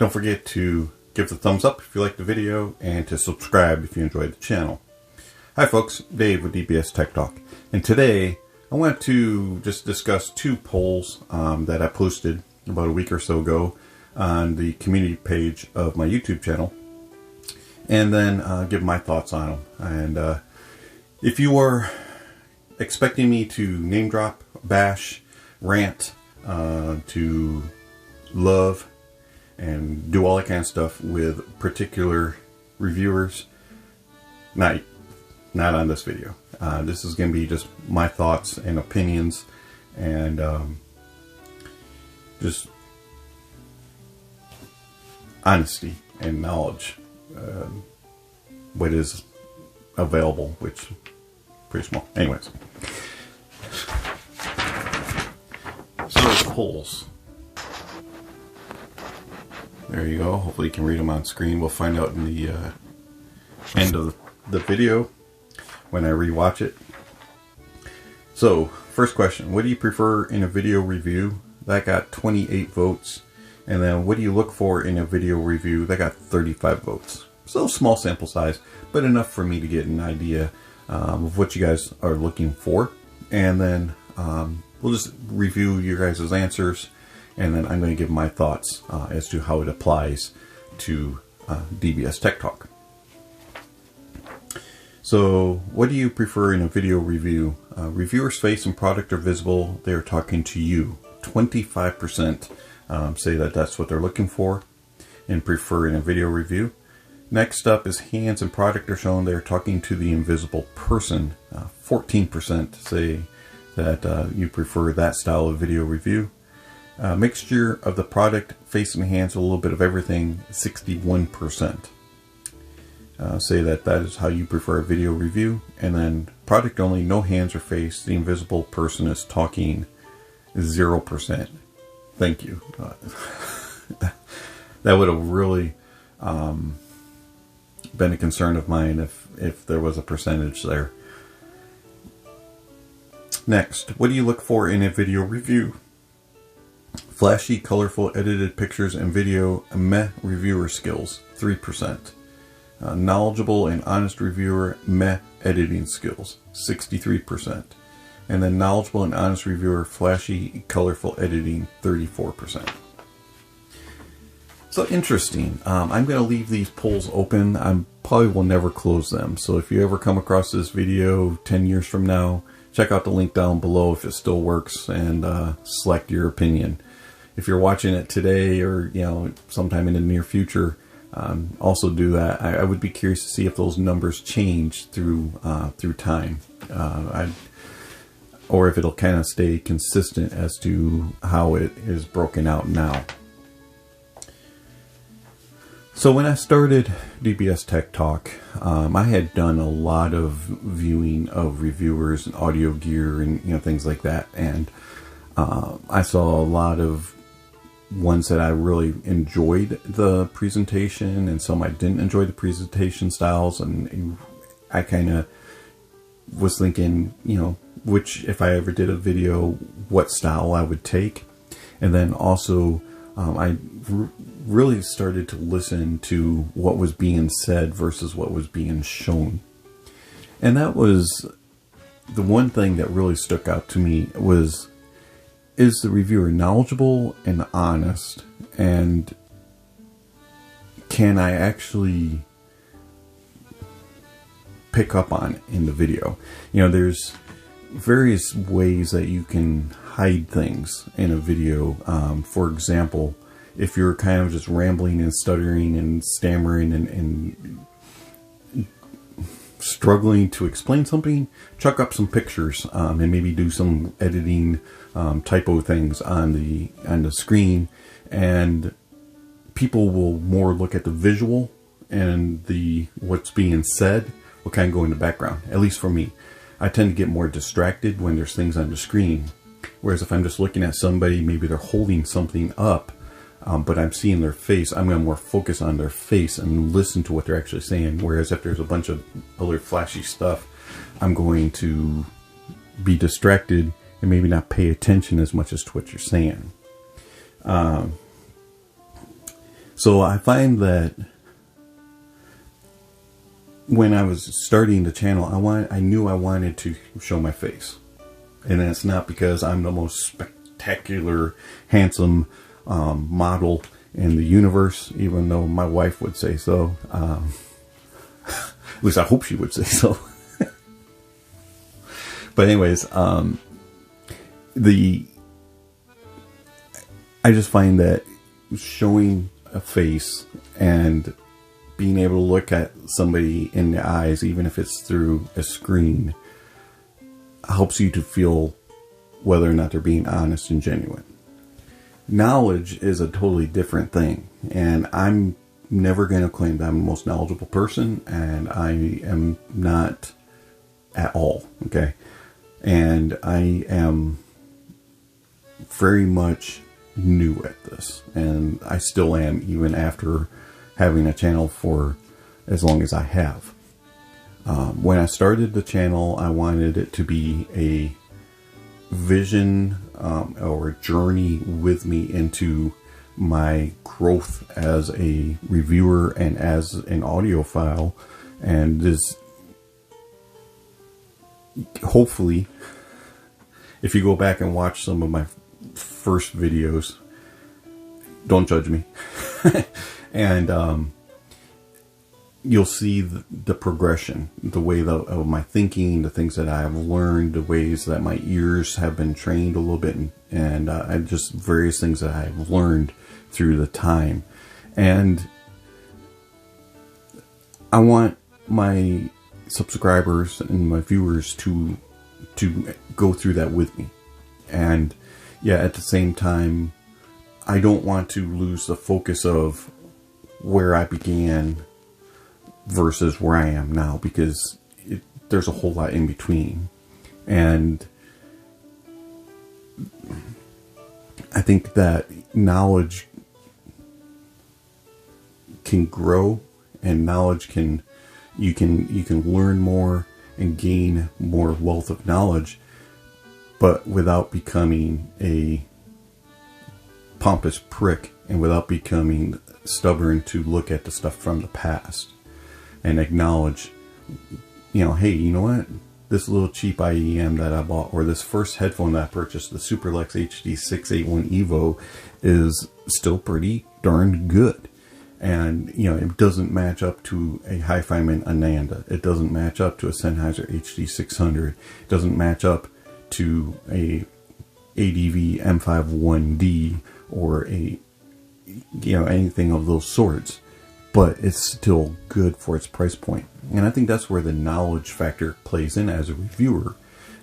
Don't forget to give the thumbs up if you like the video and to subscribe if you enjoyed the channel. Hi folks, Dave with DBS Tech Talk, and today I want to just discuss two polls that I posted about a week or so ago on the community page of my YouTube channel, and then give my thoughts on them. And if you are expecting me to name drop, bash, rant, to love and do all that kind of stuff with particular reviewers, not on this video. This is going to be just my thoughts and opinions, and just honesty and knowledge, what is available, which pretty small. Anyways, so those polls. There you go. Hopefully you can read them on screen. We'll find out in the end of the video when I rewatch it. So, first question. What do you prefer in a video review? That got 28 votes. And then what do you look for in a video review? That got 35 votes. So small sample size, but enough for me to get an idea of what you guys are looking for. And then we'll just review your guys' answers, and then I'm going to give my thoughts as to how it applies to DBS Tech Talk. So, what do you prefer in a video review? Reviewer's face and product are visible. They're talking to you. 25% say that that's what they're looking for and prefer in a video review. Next up is hands and product are shown. They're talking to the invisible person. 14% say that you prefer that style of video review. Mixture of the product, face and hands, a little bit of everything. 61% say that is how you prefer a video review. And then product only, no hands or face. The invisible person is talking. 0%. Thank you. That would have really been a concern of mine if there was a percentage there. Next, what do you look for in a video review? Flashy, colorful, edited pictures and video. Meh reviewer skills. 3%. Knowledgeable and honest reviewer. Meh editing skills. 63%. And then knowledgeable and honest reviewer, flashy, colorful editing, 34%. So interesting. I'm going to leave these polls open. I probably will never close them. So if you ever come across this video 10 years from now, check out the link down below if it still works, and select your opinion. If you're watching it today or sometime in the near future, also do that. I would be curious to see if those numbers change through time. Or if it'll kind of stay consistent as to how it is broken out now. So when I started DBS Tech Talk, I had done a lot of viewing of reviewers and audio gear and things like that, and I saw a lot of ones that I really enjoyed the presentation, and some I didn't enjoy the presentation styles, and I kind of was thinking, which, if I ever did a video, what style I would take. And then also I really started to listen to what was being said versus what was being shown. And that was the one thing that really stuck out to me was, is the reviewer knowledgeable and honest, and can I actually pick up on it in the video? There's various ways that you can hide things in a video. For example, if you're kind of just rambling and stuttering and stammering and struggling to explain something, chuck up some pictures and maybe do some editing, typo things on the screen, and people will more look at the visual, and what's being said will kind of go in the background. At least for me, I tend to get more distracted when there's things on the screen. Whereas if I'm just looking at somebody, maybe they're holding something up, but I'm seeing their face, I'm going to more focus on their face and listen to what they're actually saying. Whereas if there's a bunch of other flashy stuff, I'm going to be distracted and maybe not pay attention as much as to what you're saying. So So I find that when I was starting the channel, I knew I wanted to show my face. And it's not because I'm the most spectacular, handsome model in the universe, even though my wife would say so. At least I hope she would say so. But anyways, I just find that showing a face and being able to look at somebody in the eyes, even if it's through a screen, helps you to feel whether or not they're being honest and genuine. Knowledge is a totally different thing, and I'm never going to claim that I'm the most knowledgeable person, and I am not at all, okay? And I am very much new at this, and I still am, even after having a channel for as long as I have. When I started the channel, I wanted it to be a vision or a journey with me into my growth as a reviewer and as an audiophile, and this, hopefully, if you go back and watch some of my first videos, don't judge me, and you'll see the progression, the way of my thinking, the things that I've learned, the ways that my ears have been trained a little bit, and just various things that I've learned through the time. And I want my subscribers and my viewers to go through that with me. And yeah, at the same time, I don't want to lose the focus of where I began versus where I am now, because there's a whole lot in between. And I think that knowledge can grow, and knowledge can you can learn more and gain more wealth of knowledge, but without becoming a pompous prick and without becoming stubborn to look at the stuff from the past and acknowledge, you know, hey, you know what? This little cheap IEM that I bought, or this first headphone that I purchased, the Superlux HD 681 Evo, is still pretty darn good. And, you know, it doesn't match up to a Hi-Fiman Ananda. It doesn't match up to a Sennheiser HD 600. It doesn't match up to a ADV M51D or a, you know, anything of those sorts. But it's still good for its price point. And I think that's where the knowledge factor plays in as a reviewer,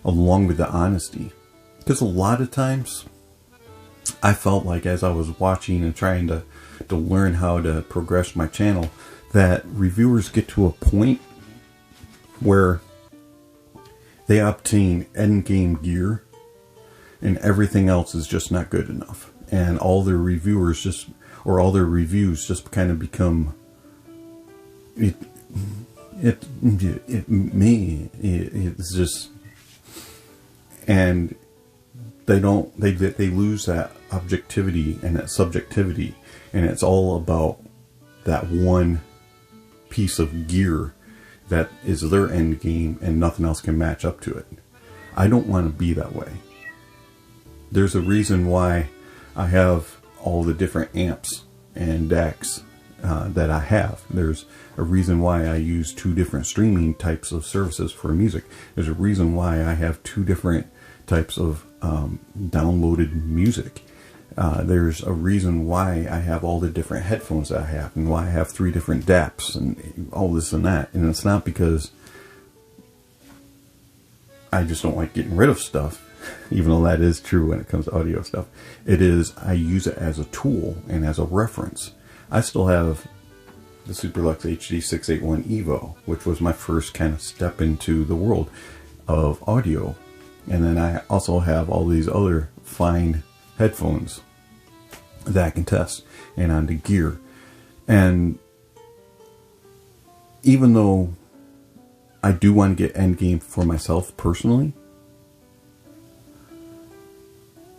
along with the honesty. Because a lot of times, I felt like as I was watching and trying to learn how to progress my channel, that reviewers get to a point where they obtain endgame gear and everything else is just not good enough. And all their reviewers just, or all their reviews just kind of become, it's just, and they lose that objectivity and that subjectivity, and it's all about that one piece of gear that is their end game and nothing else can match up to it. I don't want to be that way. There's a reason why I have all the different amps and decks that I have. There's a reason why I use 2 different streaming types of services for music. There's a reason why I have 2 different types of downloaded music. There's a reason why I have all the different headphones that I have, and why I have 3 different DAPs and all this and that. And it's not because I just don't like getting rid of stuff, even though that is true when it comes to audio stuff. It is, I use it as a tool and as a reference. I still have the Superlux HD 681 Evo, which was my first kind of step into the world of audio. And then I also have all these other fine headphones that I can test and onto gear. And even though I do want to get endgame for myself personally,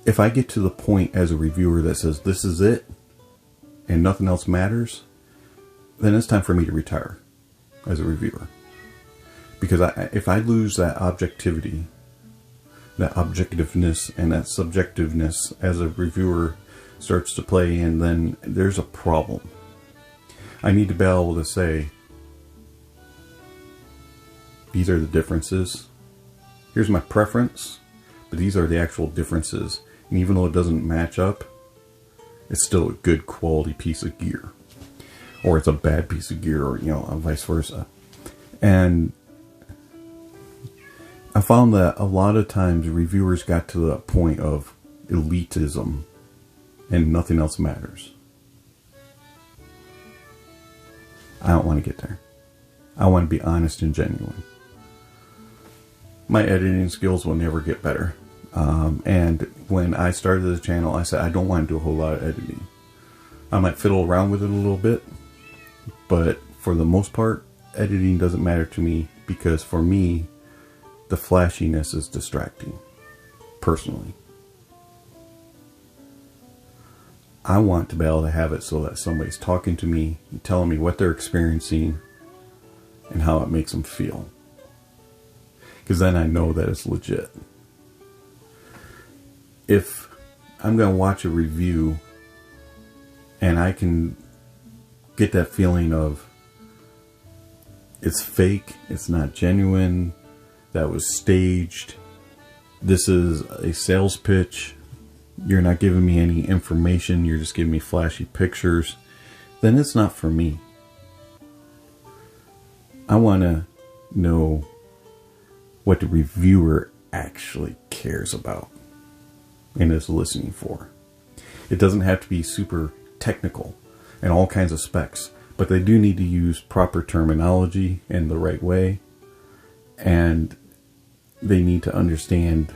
if I get to the point as a reviewer that says this is it, and nothing else matters, then it's time for me to retire as a reviewer. Because if I lose that objectivity, that objectiveness, and that subjectiveness as a reviewer starts to play in, then there's a problem. I need to be able to say, these are the differences. Here's my preference, but these are the actual differences. And even though it doesn't match up, it's still a good quality piece of gear. Or it's a bad piece of gear, or, vice versa. And I found that a lot of times reviewers got to the point of elitism and nothing else matters. I don't want to get there. I want to be honest and genuine. My editing skills will never get better. And when I started the channel, I said I don't want to do a whole lot of editing. I might fiddle around with it a little bit, but for the most part, editing doesn't matter to me, because for me, the flashiness is distracting, personally. I want to be able to have it so that somebody's talking to me and telling me what they're experiencing and how it makes them feel. Because then I know that it's legit. If I'm going to watch a review and I can get that feeling of it's fake, it's not genuine, that was staged, this is a sales pitch, you're not giving me any information, you're just giving me flashy pictures, then it's not for me. I want to know what the reviewer actually cares about and is listening for. It doesn't have to be super technical and all kinds of specs, but they do need to use proper terminology in the right way, and they need to understand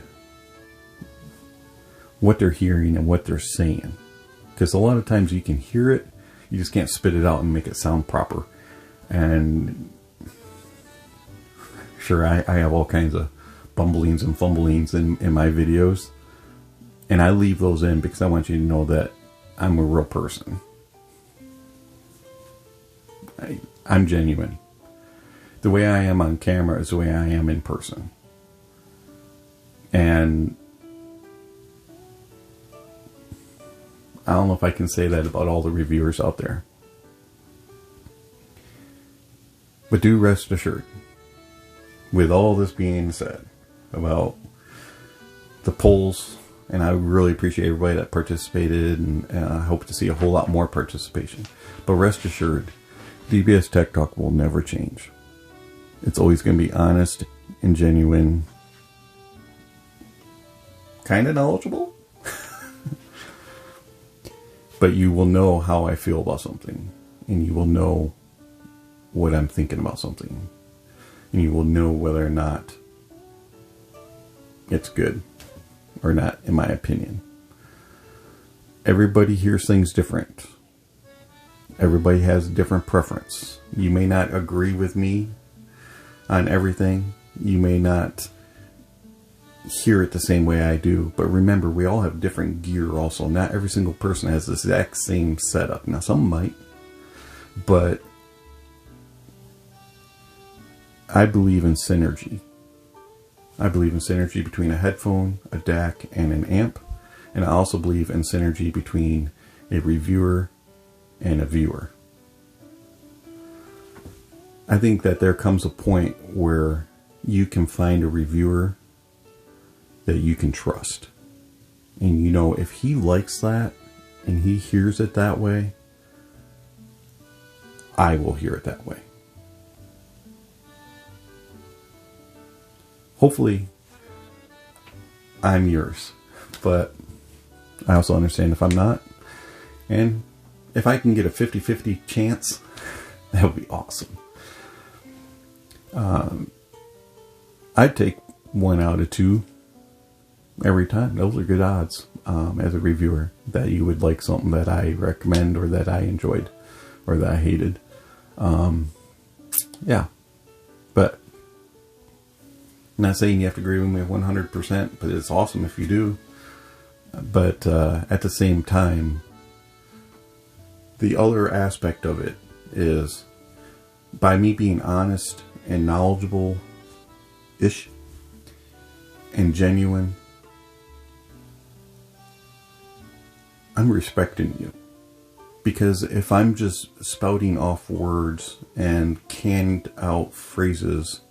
what they're hearing and what they're saying. Because a lot of times you can hear it, you just can't spit it out and make it sound proper. And sure, I have all kinds of bumblings and fumblings in my videos, and I leave those in because I want you to know that I'm a real person. I'm genuine. The way I am on camera is the way I am in person. And I don't know if I can say that about all the reviewers out there. But do rest assured, with all this being said about the polls, and I really appreciate everybody that participated, and I hope to see a whole lot more participation. But rest assured, DBS Tech Talk will never change. It's always going to be honest and genuine, kind of knowledgeable. But you will know how I feel about something, and you will know what I'm thinking about something, and you will know whether or not it's good or not, in my opinion. Everybody hears things different. Everybody has a different preference. You may not agree with me on everything. You may not hear it the same way I do. But remember, we all have different gear also. Not every single person has the exact same setup. Now, some might. But I believe in synergy. I believe in synergy between a headphone, a DAC, and an amp. And I also believe in synergy between a reviewer and a viewer. I think that there comes a point where you can find a reviewer that you can trust. And you know, if he likes that and he hears it that way, I will hear it that way. Hopefully, I'm yours. But I also understand if I'm not. And if I can get a 50-50 chance, that would be awesome. I'd take 1 out of 2 every time. Those are good odds as a reviewer, that you would like something that I recommend, or that I enjoyed, or that I hated. Yeah. But I'm not saying you have to agree with me 100%, but it's awesome if you do. But at the same time, the other aspect of it is, by me being honest and knowledgeable-ish and genuine, I'm respecting you. Because if I'm just spouting off words and canned out phrases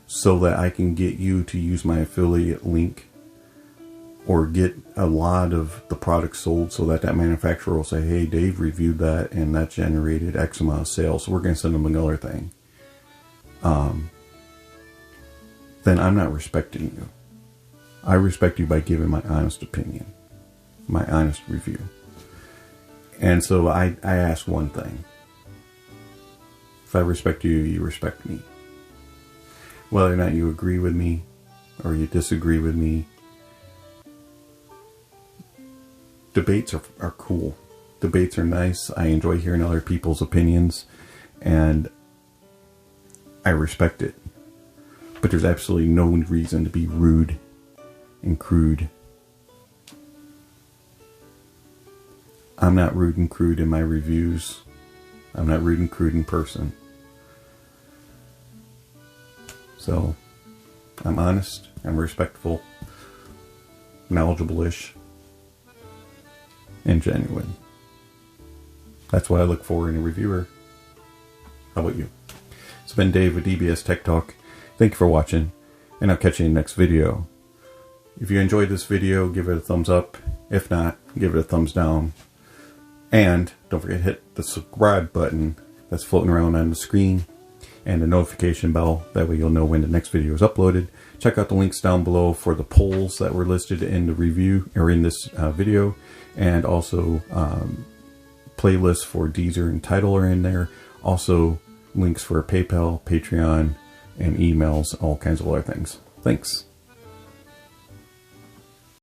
so that I can get you to use my affiliate link or get a lot of the product sold so that manufacturer will say, hey, Dave reviewed that and that generated X amount of sales, so we're going to send them another thing, then I'm not respecting you. I respect you by giving my honest opinion, my honest review. And so I ask one thing. If I respect you, you respect me. Whether or not you agree with me or you disagree with me, debates are cool. Debates are nice. I enjoy hearing other people's opinions, and I respect it. But there's absolutely no reason to be rude and crude. I'm not rude and crude in my reviews. I'm not rude and crude in person. So, I'm honest, I'm respectful, knowledgeable-ish, and genuine. That's what I look for in a reviewer. How about you? It's been Dave with DBS Tech Talk. Thank you for watching, and I'll catch you in the next video. If you enjoyed this video, give it a thumbs up. If not, give it a thumbs down. And don't forget to hit the subscribe button that's floating around on the screen and the notification bell. That way you'll know when the next video is uploaded. Check out the links down below for the polls that were listed in the review or in this video. And also playlists for Deezer and Tidal are in there. Also links for PayPal, Patreon, and emails, all kinds of other things. Thanks.